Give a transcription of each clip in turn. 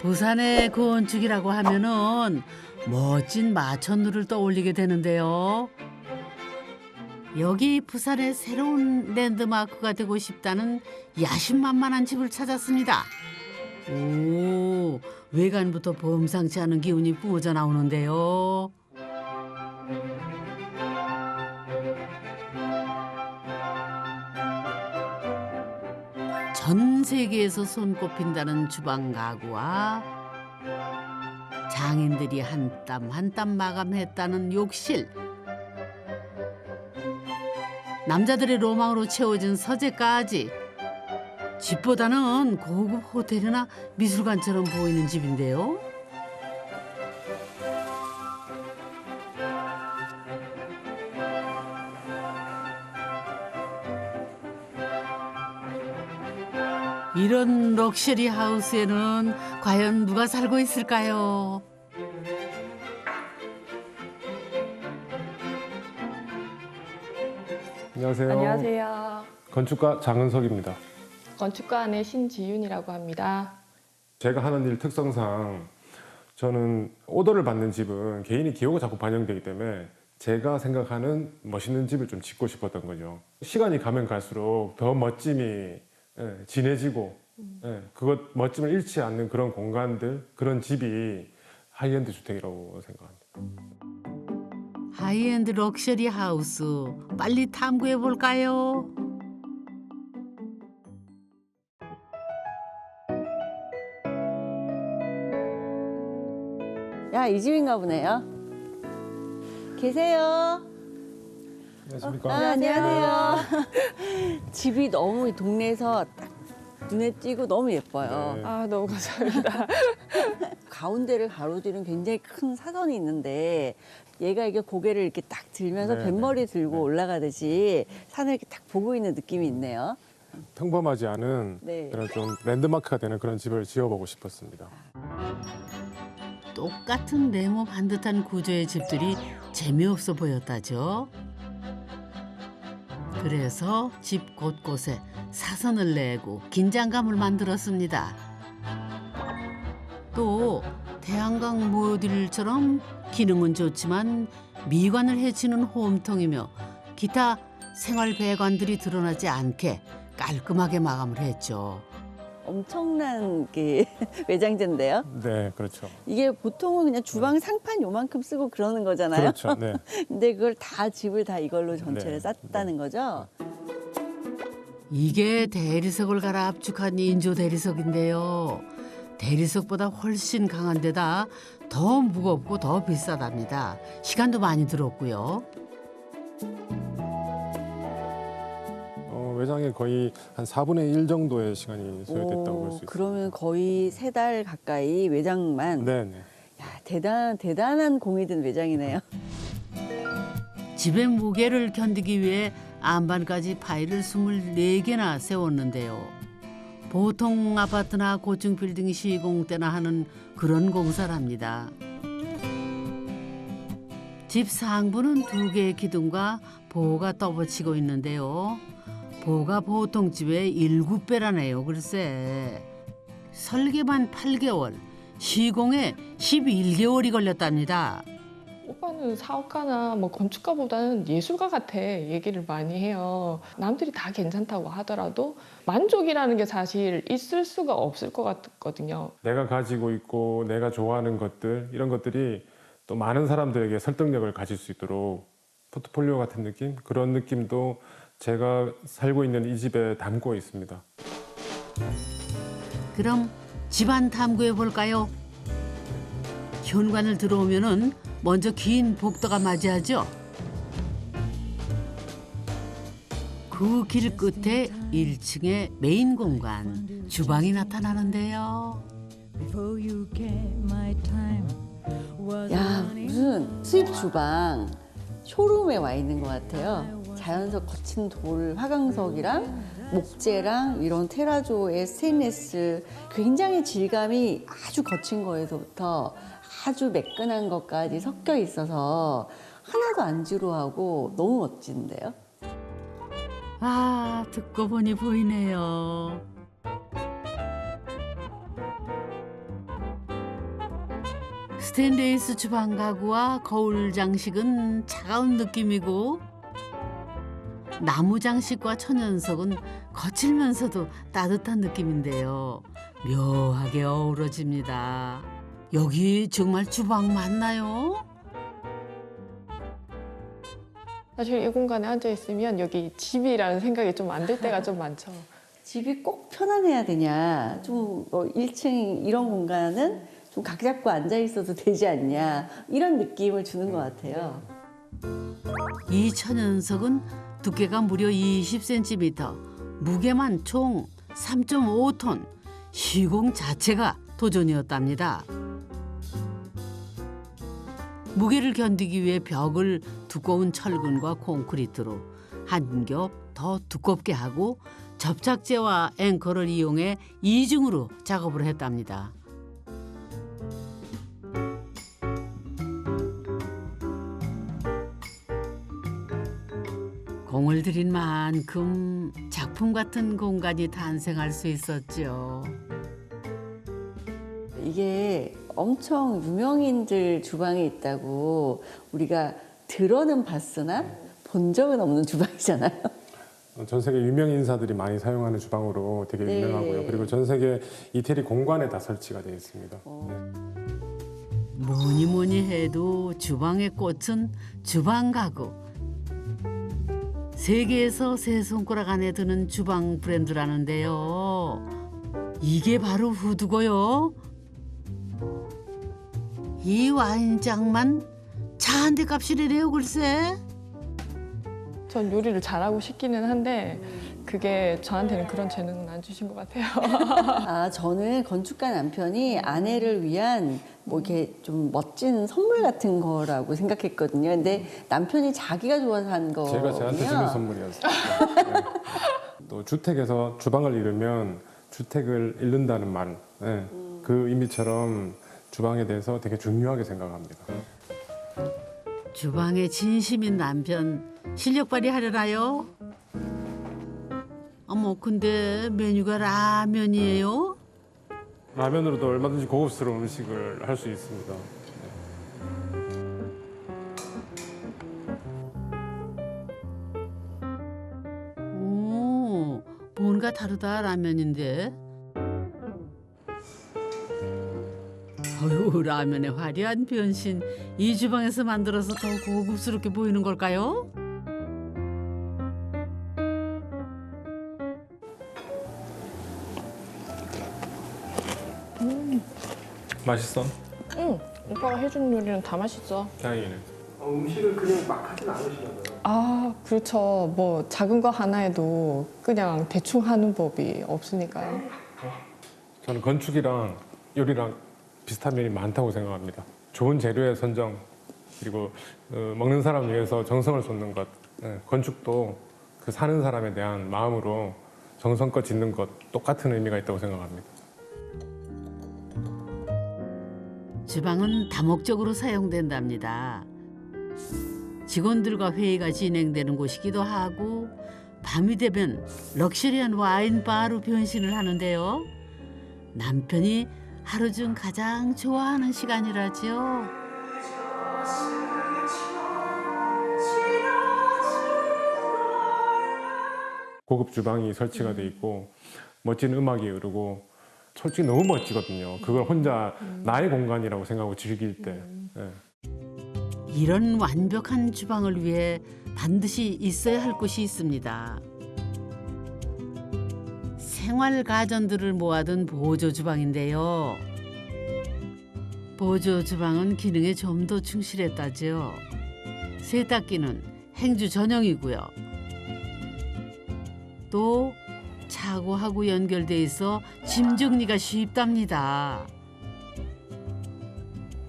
부산의 건축이라고 하면은 멋진 마천루를 떠올리게 되는데요. 여기 부산의 새로운 랜드마크가 되고 싶다는 야심만만한 집을 찾았습니다. 오, 외관부터 범상치 않은 기운이 뿜어져 나오는데요. 전 세계에서 손꼽힌다는 주방 가구와 장인들이 한 땀 한 땀 마감했다는 욕실, 남자들의 로망으로 채워진 서재까지 집보다는 고급 호텔이나 미술관처럼 보이는 집인데요. 이런 럭셔리 하우스에는 과연 누가 살고 있을까요? 안녕하세요. 안녕하세요. 건축가 장은석입니다. 건축가의 신지윤이라고 합니다. 제가 하는 일 특성상 저는 오더를 받는 집은 개인의 기호가 자꾸 반영되기 때문에 제가 생각하는 멋있는 집을 좀 짓고 싶었던 거죠. 시간이 가면 갈수록 더 멋짐이 진해지고 그것 멋짐을 잃지 않는 그런 공간들, 그런 집이 하이엔드 주택이라고 생각합니다. 하이엔드 럭셔리 하우스 빨리 탐구해 볼까요? 야, 이 집인가 보네요. 계세요? 안녕하십니까? 안녕하세요. 집이 너무 이 동네에서 딱 눈에 띄고 너무 예뻐요. 네. 아, 너무 감사합니다. 가운데를 가로지른 굉장히 큰 사선이 있는데 얘가 이게 고개를 이렇게 딱 들면서 네, 뱃머리 들고 네. 올라가듯이 산을 이렇게 딱 보고 있는 느낌이 있네요. 평범하지 않은 네. 그런 좀 랜드마크가 되는 그런 집을 지어보고 싶었습니다. 똑같은 네모 반듯한 구조의 집들이 재미없어 보였다죠. 그래서 집 곳곳에 사선을 내고 긴장감을 만들었습니다. 또 태양광 모듈처럼 기능은 좋지만 미관을 해치는 홈통이며 기타 생활 배관들이 드러나지 않게 깔끔하게 마감을 했죠. 엄청난 게 외장재인데요. 네, 그렇죠. 이게 보통은 그냥 주방 상판 요만큼 쓰고 그러는 거잖아요. 그렇죠. 네. 근데 그걸 다 집을 다 이걸로 전체를 네, 쌌다는 거죠. 이게 대리석을 갈아 압축한 인조 대리석인데요. 대리석보다 훨씬 강한 데다 더 무겁고 더 비싸답니다. 시간도 많이 들었고요. 외장에 거의 한 4분의 1 정도의 시간이 소요됐다고 볼 수 있습니다. 그러면 거의 3달 가까이 외장만. 네, 네. 야, 대단한 공이 든 외장이네요. 집의 무게를 견디기 위해 안반까지 파일을 24개나 세웠는데요. 보통 아파트나 고층 빌딩 시공 때나 하는 그런 공사랍니다. 집 상부는 2개의 기둥과 보호가 떠받치고 있는데요. 보호가 보통 집의 7배라네요. 글쎄. 설계만 8개월, 시공에 11개월이 걸렸답니다. 오빠는 사업가나 뭐 건축가보다는 예술가 같아 얘기를 많이 해요. 남들이 다 괜찮다고 하더라도 만족이라는 게 사실 있을 수가 없을 것 같거든요. 내가 가지고 있고 내가 좋아하는 것들, 이런 것들이 또 많은 사람들에게 설득력을 가질 수 있도록 포트폴리오 같은 느낌? 그런 느낌도 제가 살고 있는 이 집에 담고 있습니다. 그럼 집안 탐구해 볼까요? 현관을 들어오면은 먼저 긴 복도가 맞이하죠. 그 길 끝에 1층의 메인 공간, 주방이 나타나는데요. 야, 무슨 수입 주방 쇼룸에 와 있는 것 같아요. 자연석 거친 돌 화강석이랑 목재랑 이런 테라조의 스테인리스, 굉장히 질감이 아주 거친 거에서부터 아주 매끈한 것까지 섞여 있어서 하나도 안 지루하고 너무 멋진데요. 아, 듣고 보니 보이네요. 스테인레스 주방 가구와 거울 장식은 차가운 느낌이고 나무 장식과 천연석은 거칠면서도 따뜻한 느낌인데요. 묘하게 어우러집니다. 여기 정말 주방 맞나요? 사실 이 공간에 앉아 있으면 여기 집이라는 생각이 좀 안 들 때가 좀 많죠. 집이 꼭 편안해야 되냐, 좀 뭐 1층 이런 공간은 좀 각 잡고 앉아 있어도 되지 않냐, 이런 느낌을 주는 것 같아요. 이 천연석은 두께가 무려 20cm, 무게만 총 3.5톤, 시공 자체가 도전이었답니다. 무게를 견디기 위해 벽을 두꺼운 철근과 콘크리트로 한 겹 더 두껍게 하고 접착제와 앵커를 이용해 이중으로 작업을 했답니다. 공을 들인 만큼 작품 같은 공간이 탄생할 수 있었죠. 이게 엄청 유명인들 주방에 있다고 우리가 들어는 봤으나 본 적은 없는 주방이잖아요. 전 세계 유명 인사들이 많이 사용하는 주방으로 되게 네. 유명하고요. 그리고 전 세계 이태리 공간에 다 설치가 되어 있습니다. 뭐니 뭐니 해도 주방의 꽃은 주방 가구. 세계에서 세 손가락 안에 드는 주방 브랜드라는데요. 이게 바로 후드고요. 이 와인잔만 차 한 대 값이래요, 글쎄. 전 요리를 잘하고 싶기는 한데 그게 저한테는 그런 재능은 안 주신 것 같아요. 아, 저는 건축가 남편이 아내를 위한 뭐 이렇게 좀 멋진 선물 같은 거라고 생각했거든요. 근데 남편이 자기가 좋아서 한 거예요. 제가 저한테 주는 선물이었어요. 네. 또 주택에서 주방을 잃으면 주택을 잃는다는 말, 네. 그 의미처럼 주방에 대해서 되게 중요하게 생각합니다. 주방에 진심인 남편 실력 발휘하려나요? 어머, 근데 메뉴가 라면이에요? 라면으로도 얼마든지 고급스러운 음식을 할 수 있습니다. 오, 뭔가 다르다 라면인데. 어휴, 라면의 화려한 변신. 이 주방에서 만들어서 더 고급스럽게 보이는 걸까요? 맛있어? 응, 오빠가 해준 요리는 다 맛있어. 다행이네. 음식을 그냥 막 하진 않으시나 봐요. 아, 그렇죠. 뭐 작은 거 하나에도 그냥 대충 하는 법이 없으니까요. 저는 건축이랑 요리랑 비슷한 면이 많다고 생각합니다. 좋은 재료의 선정, 그리고 먹는 사람 위해서 정성을 쏟는 것. 건축도 그 사는 사람에 대한 마음으로 정성껏 짓는 것 똑같은 의미가 있다고 생각합니다. 주방은 다목적으로 사용된답니다. 직원들과 회의가 진행되는 곳이기도 하고 밤이 되면 럭셔리한 와인 바로 변신을 하는데요. 남편이 하루 중 가장 좋아하는 시간이라죠. 고급 주방이 설치가 돼 있고 멋진 음악이 흐르고 솔직히 너무 멋지거든요. 그걸 혼자 나의 공간이라고 생각하고 즐길 때. 네. 이런 완벽한 주방을 위해 반드시 있어야 할 곳이 있습니다. 생활 가전들을 모아둔 보조 주방인데요. 보조 주방은 기능에 좀 더 충실했다죠. 세탁기는 행주 전용이고요. 또 차고하고 연결돼 있어 짐 정리가 쉽답니다.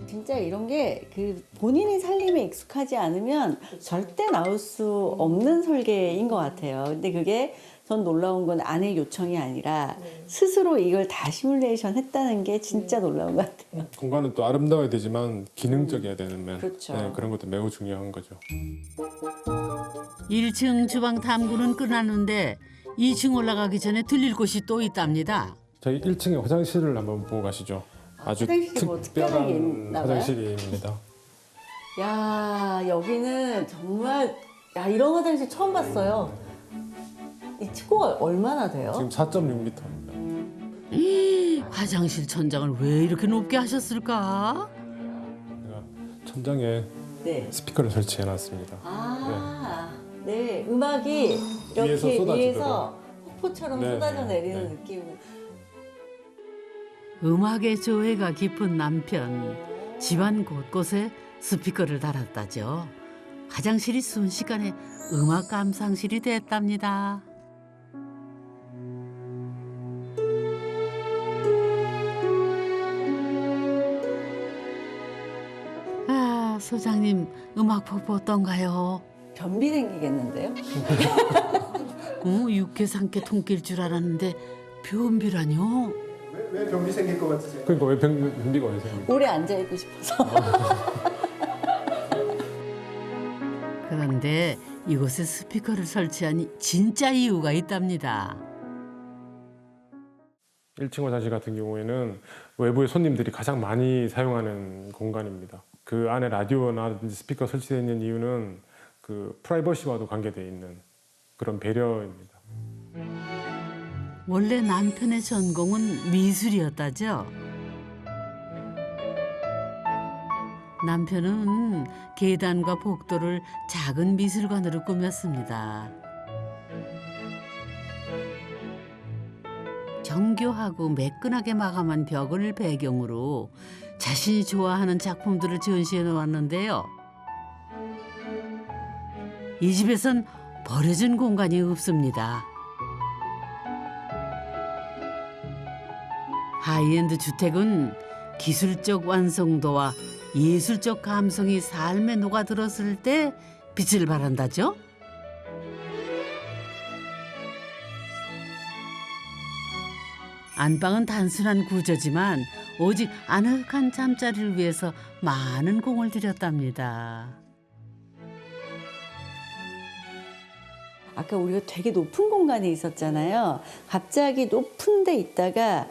진짜 이런 게 그 본인이 살림에 익숙하지 않으면 절대 나올 수 없는 설계인 것 같아요. 근데 그게 전 놀라운 건 아내 요청이 아니라 스스로 이걸 다 시뮬레이션 했다는 게 진짜 놀라운 것 같아요. 공간은 또 아름다워야 되지만 기능적이어야 되는 면. 그렇죠. 네, 그런 것도 매우 중요한 거죠. 1층 주방 탐구는 끝났는데 2층 올라가기 전에 들릴 곳이 또 있답니다. 저희 1층에 화장실을 한번 보고 가시죠. 아주 화장실이 뭐 특별한 게 있나 봐요? 화장실입니다. 야, 여기는 정말 야, 이런 화장실 처음 봤어요. 이 층고가 얼마나 돼요? 지금 4.6m입니다. 화장실 천장을 왜 이렇게 높게 하셨을까? 제가 천장에 네. 스피커를 설치해 놨습니다. 아, 네. 음악이 이렇게 위에서 쏟아지도록. 위에서 폭포처럼 네, 쏟아져 네, 내리는 네. 느낌. 음악의 조예가 깊은 남편. 집안 곳곳에 스피커를 달았다죠. 화장실이 순식간에 음악 감상실이 됐답니다. 아, 소장님 음악 폭포 어떤가요? 변비 생기겠는데요? 육개상께 통낄 줄 알았는데 변비라뇨? 왜 변비 생길 것 같으세요? 그러니까 왜 변비가 왜 생깁니까? 오래 앉아 있고 싶어서. 그런데 이곳에 스피커를 설치한 진짜 이유가 있답니다. 1층 화장실 같은 경우에는 외부의 손님들이 가장 많이 사용하는 공간입니다. 그 안에 라디오나 스피커 설치되어 있는 이유는 그 프라이버시와도 관계되어 있는 그런 배려입니다. 원래 남편의 전공은 미술이었다죠. 남편은 계단과 복도를 작은 미술관으로 꾸몄습니다. 정교하고 매끈하게 마감한 벽을 배경으로 자신이 좋아하는 작품들을 전시해 놓았는데요. 이 집에선 버려진 공간이 없습니다. 하이엔드 주택은 기술적 완성도와 예술적 감성이 삶에 녹아들었을 때 빛을 발한다죠. 안방은 단순한 구조지만 오직 아늑한 잠자리를 위해서 많은 공을 들였답니다. 아까 우리가 되게 높은 공간에 있었잖아요. 갑자기 높은 데 있다가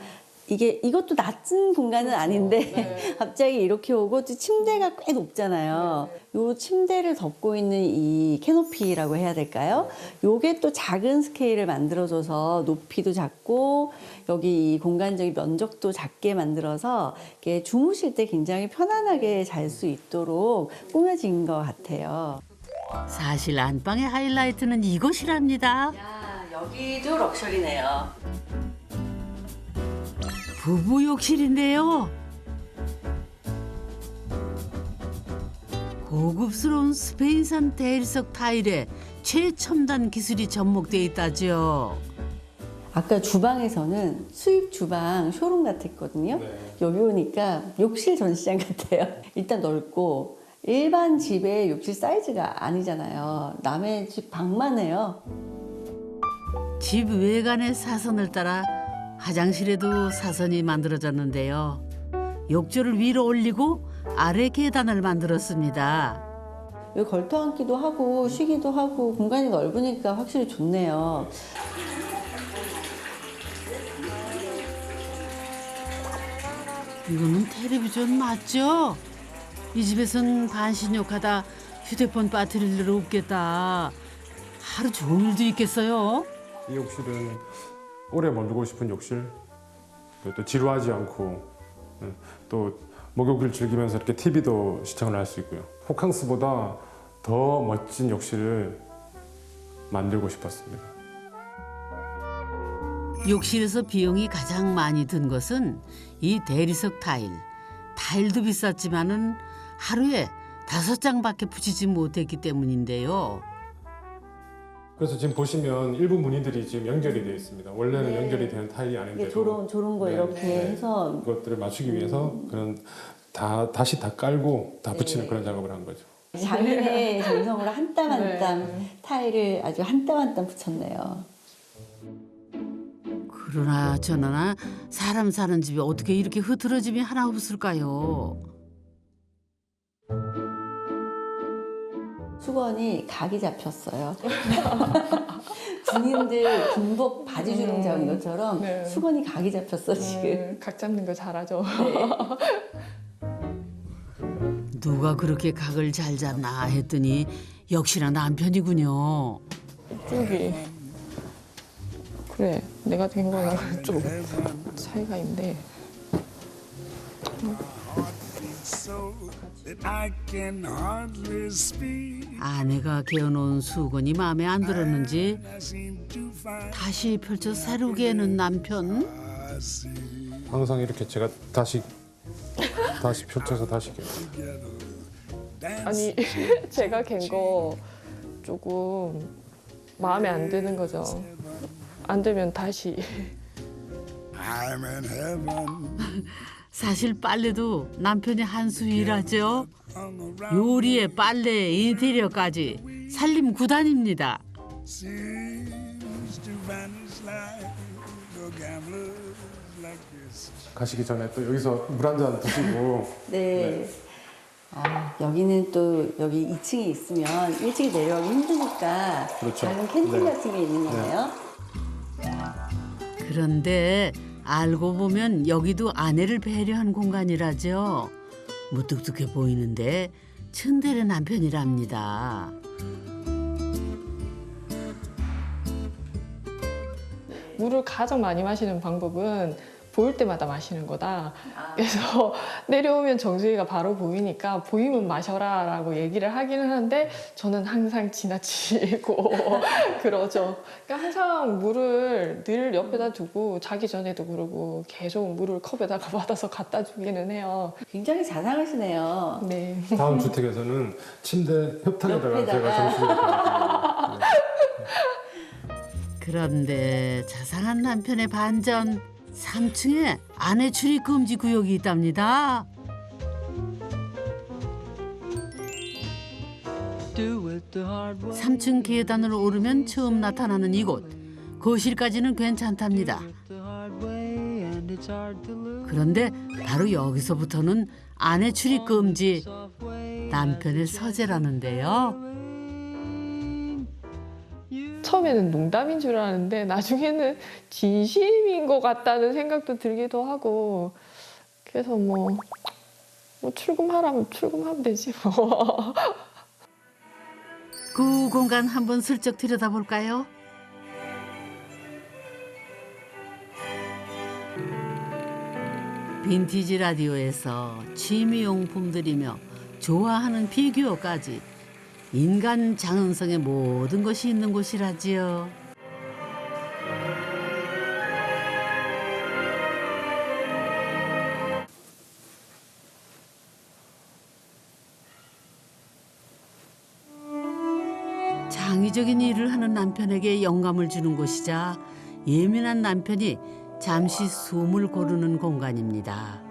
이것도 낮은 공간은 아닌데 갑자기 이렇게 오고 또 침대가 꽤 높잖아요. 요 침대를 덮고 있는 이 캐노피라고 해야 될까요? 요게 또 작은 스케일을 만들어줘서 높이도 작고 여기 이 공간적인 면적도 작게 만들어서 이렇게 주무실 때 굉장히 편안하게 잘 수 있도록 꾸며진 것 같아요. 사실 안방의 하이라이트는 이것이랍니다. 야, 여기도 럭셔리네요. 부부 욕실인데요. 고급스러운 스페인산 대리석 타일에 최첨단 기술이 접목되어 있다죠. 아까 주방에서는 수입 주방 쇼룸 같았거든요. 여기 오니까 욕실 전시장 같아요. 일단 넓고 일반 집의 욕실 사이즈가 아니잖아요. 남의 집 방만 해요. 집 외관의 사선을 따라 화장실에도 사선이 만들어졌는데요. 욕조를 위로 올리고 아래 계단을 만들었습니다. 여기 걸터 앉기도 하고 쉬기도 하고 공간이 넓으니까 확실히 좋네요. 이거는 텔레비전 맞죠? 이 집에선 반신욕하다 휴대폰 배터리를 없겠다. 하루 종일도 있겠어요? 이 욕실은 오래 머물고 싶은 욕실, 또 지루하지 않고 또 목욕을 즐기면서 이렇게 TV도 시청을 할 수 있고요. 호캉스보다 더 멋진 욕실을 만들고 싶었습니다. 욕실에서 비용이 가장 많이 든 것은 이 대리석 타일. 타일도 비쌌지만은 하루에 5장밖에 붙이지 못했기 때문인데요. 그래서 지금 보시면 일부 무늬들이 지금 연결이 되어 있습니다. 원래는 연결이 되는 타일이 아닌데도 조론 거 이렇게 해서 그것들을 맞추기 위해서 그런 다시 다 깔고 다 붙이는 그런 작업을 한 거죠. 장인의 정성으로 한 땀 한 땀 타일을 아주 한 땀 한 땀 붙였네요. 그러나 저러나 사람 사는 집에 어떻게 이렇게 흐트러짐이 하나 없을까요? 수건이 각이 잡혔어요. 군인들 군복 바지 주름 잡은 것처럼 네. 수건이 각이 잡혔어 지금. 각 잡는 거 잘하죠. 누가 그렇게 각을 잘 잡나 했더니 역시나 남편이군요. 이쪽이 그래 내가 된 거랑 좀 차이가 있는데 아내가 개어놓은 수건이 마음에 안 들었는지 다시 펼쳐 새로 개는 남편. 항상 이렇게 제가 다시 펼쳐서 다시 개요. 아니 제가 갠 거 조금 마음에 안 드는 거죠. 안 되면 다시 사실 빨래도 남편이 한 수 일하죠. 요리에 빨래, 인테리어까지 살림 9단입니다. 가시기 전에 또 여기서 물 한 잔 드시고 네. 아, 여기는 또 여기 2층에 있으면 일찍 내려가기 힘드니까 그렇죠. 작은 캔틴 네. 같은 게 있는 거예요. 그런데 알고 보면 여기도 아내를 배려한 공간이라죠. 무뚝뚝해 보이는데 츤데레 남편이랍니다. 물을 가장 많이 마시는 방법은 보일 때마다 마시는 거다. 그래서 내려오면 정수기가 바로 보이니까 보이면 마셔라 라고 얘기를 하기는 하는데 저는 항상 지나치고 그러죠. 그러니까 항상 물을 늘 옆에다 두고 자기 전에도 그러고 계속 물을 컵에다가 받아서 갖다 주기는 해요. 굉장히 자상하시네요. 네. 다음 주택에서는 침대 협탁에다가 옆에다가. 제가 정수기를 둬요. 그런데 자상한 남편의 반전. 3층에 아내 출입 금지 구역이 있답니다. 3층 계단으로 오르면 처음 나타나는 이곳. 거실까지는 괜찮답니다. 그런데 바로 여기서부터는 아내 출입 금지. 남편의 서재라는데요. 처음에는 농담인 줄 알았는데 나중에는 진심인 것 같다는 생각도 들기도 하고 그래서 뭐 출금하라면 출금하면 되지 뭐. 그 공간 한번 슬쩍 들여다볼까요? 빈티지 라디오에서 취미용품들이며 좋아하는 피규어까지 인간 장은성의 모든 것이 있는 곳이라지요. 창의적인 일을 하는 남편에게 영감을 주는 곳이자 예민한 남편이 잠시 숨을 고르는 공간입니다.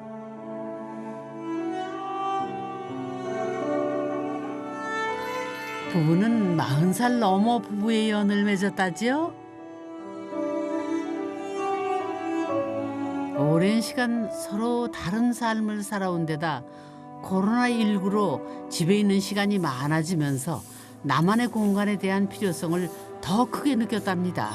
부부는 40살 넘어 부부의 연을 맺었다지요. 오랜 시간 서로 다른 삶을 살아온 데다 코로나19로 집에 있는 시간이 많아지면서 나만의 공간에 대한 필요성을 더 크게 느꼈답니다.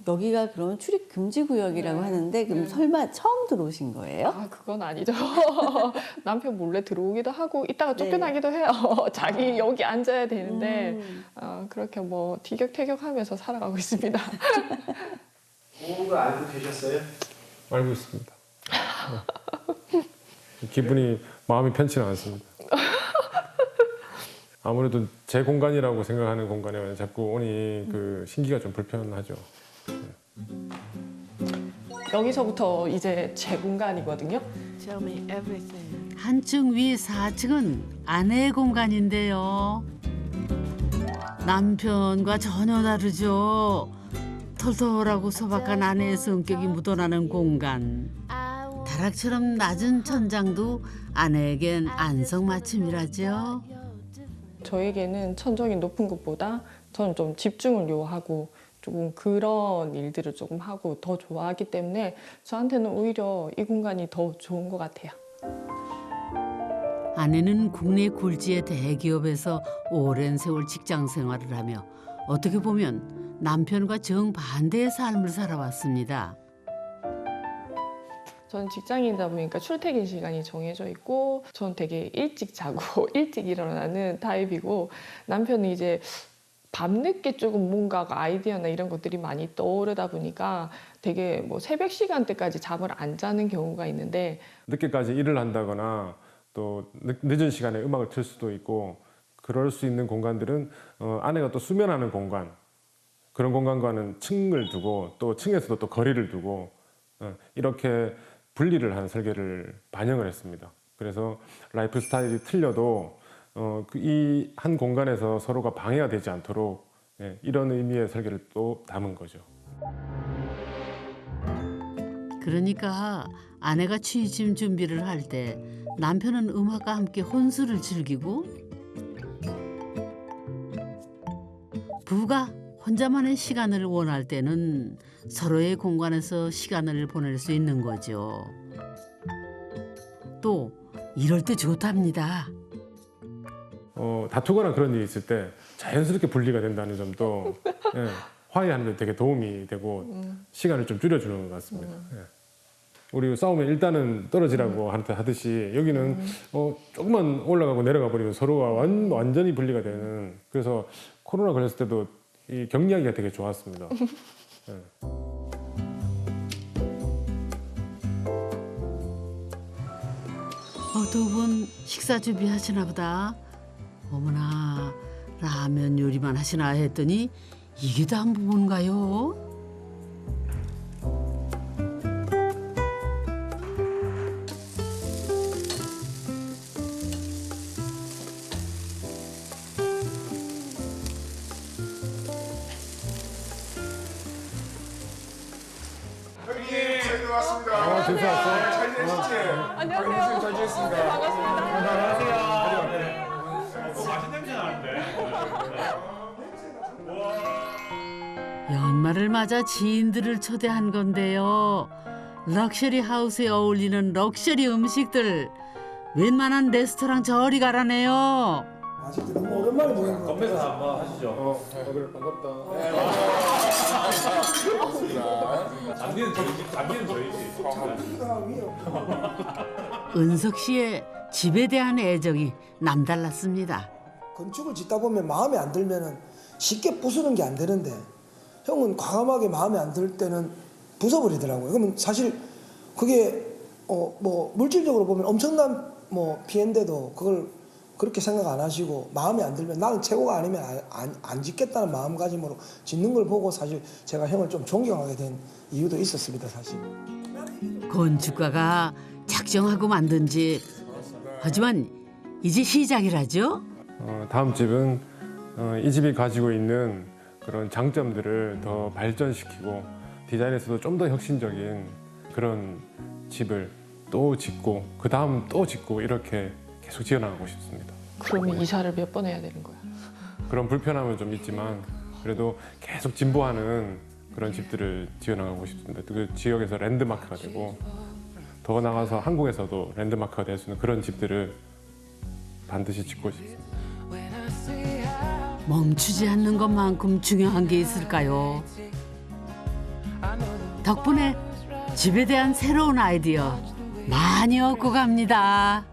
여기가 그럼 출입 금지 구역이라고 하는데 그럼 설마 처음 들어오신 거예요? 아 그건 아니죠. 남편 몰래 들어오기도 하고 이따가 쫓겨나기도 해요. 자기 여기 앉아야 되는데 그렇게 뭐 티격태격하면서 살아가고 있습니다. 모은 거 알고 계셨어요? 알고 있습니다. 기분이 마음이 편치는 않습니다. 아무래도 제 공간이라고 생각하는 공간에 자꾸 오니 그 신기가 좀 불편하죠. 여기서부터 이제 제 공간이거든요. 한층 위 4층은 아내의 공간인데요. 남편과 전혀 다르죠. 털털하고 소박한 아내의 성격이 묻어나는 공간. 다락처럼 낮은 천장도 아내에겐 안성맞춤이라죠. 저에게는 천정이 높은 것보다 저는 좀 집중을 요하고 조금 그런 일들을 조금 하고 더 좋아하기 때문에 저한테는 오히려 이 공간이 더 좋은 것 같아요. 아내는 국내 굴지의 대기업에서 오랜 세월 직장 생활을 하며 어떻게 보면 남편과 정반대의 삶을 살아왔습니다. 저는 직장인이다 보니까 출퇴근 시간이 정해져 있고 저는 되게 일찍 자고 일찍 일어나는 타입이고 남편은 이제 밤늦게 조금 뭔가 아이디어나 이런 것들이 많이 떠오르다 보니까 되게 뭐 새벽 시간대까지 잠을 안 자는 경우가 있는데 늦게까지 일을 한다거나 또 늦은 시간에 음악을 틀 수도 있고 그럴 수 있는 공간들은 아내가 또 수면하는 공간 그런 공간과는 층을 두고 또 층에서도 또 거리를 두고 이렇게 분리를 한 설계를 반영을 했습니다. 그래서 라이프 스타일이 틀려도 이 한 공간에서 서로가 방해가 되지 않도록 이런 의미의 설계를 또 담은 거죠. 그러니까 아내가 취침 준비를 할 때 남편은 음악과 함께 혼술을 즐기고 부부가 혼자만의 시간을 원할 때는 서로의 공간에서 시간을 보낼 수 있는 거죠. 또 이럴 때 좋답니다. 다투거나 그런 일이 있을 때 자연스럽게 분리가 된다는 점도 화해하는 데 되게 도움이 되고 시간을 좀 줄여주는 것 같습니다. 우리 싸우면 일단은 떨어지라고 하듯이 여기는 조금만 올라가고 내려가 버리면 서로가 완전히 분리가 되는 그래서 코로나 걸렸을 때도 이 격리하기가 되게 좋았습니다. 두 분 식사 준비하시나 보다. 어머나 라면 요리만 하시나 했더니 이게 다 한 부분가요? 형님, 저희도 왔습니다. 진짜 왔어? 잘 지내시지? 안녕하세요. 잘 지냈습니다. 반갑습니다. 맛있는 냄새 나는데. 연말을 맞아 지인들을 초대한 건데요. 럭셔리 하우스에 어울리는 럭셔리 음식들. 웬만한 레스토랑 저리 가라네요. 아직도 너무 오랜만에 보는 거 같아요. 건배사 한번 하시죠. 그래 반갑다. 장비는 저희지. 은석 씨의 집에 대한 애정이 남달랐습니다. 건축을 짓다 보면 마음에 안 들면은 쉽게 부수는 게 안 되는데 형은 과감하게 마음에 안 들 때는 부숴버리더라고요. 그러면 사실 그게 뭐 물질적으로 보면 엄청난 뭐 피해인데도 그걸 그렇게 생각 안 하시고 마음에 안 들면 나는 최고가 아니면 안 짓겠다는 마음가짐으로 짓는 걸 보고 사실 제가 형을 좀 존경하게 된 이유도 있었습니다, 사실. 건축가가 작정하고 만든 집. 하지만 이제 시작이라죠? 다음 집은 이 집이 가지고 있는 그런 장점들을 더 발전시키고 디자인에서도 좀 더 혁신적인 그런 집을 또 짓고 그 다음 또 짓고 이렇게 계속 지어나가고 싶습니다. 그러면 이사를 몇 번 해야 되는 거야? 그런 불편함은 좀 있지만 그래도 계속 진보하는 그런 집들을 지어나가고 싶습니다. 그 지역에서 랜드마크가 되고 더 나가서 한국에서도 랜드마크가 될 수 있는 그런 집들을 반드시 짓고 싶습니다. 멈추지 않는 것만큼 중요한 게 있을까요? 덕분에 집에 대한 새로운 아이디어 많이 얻고 갑니다.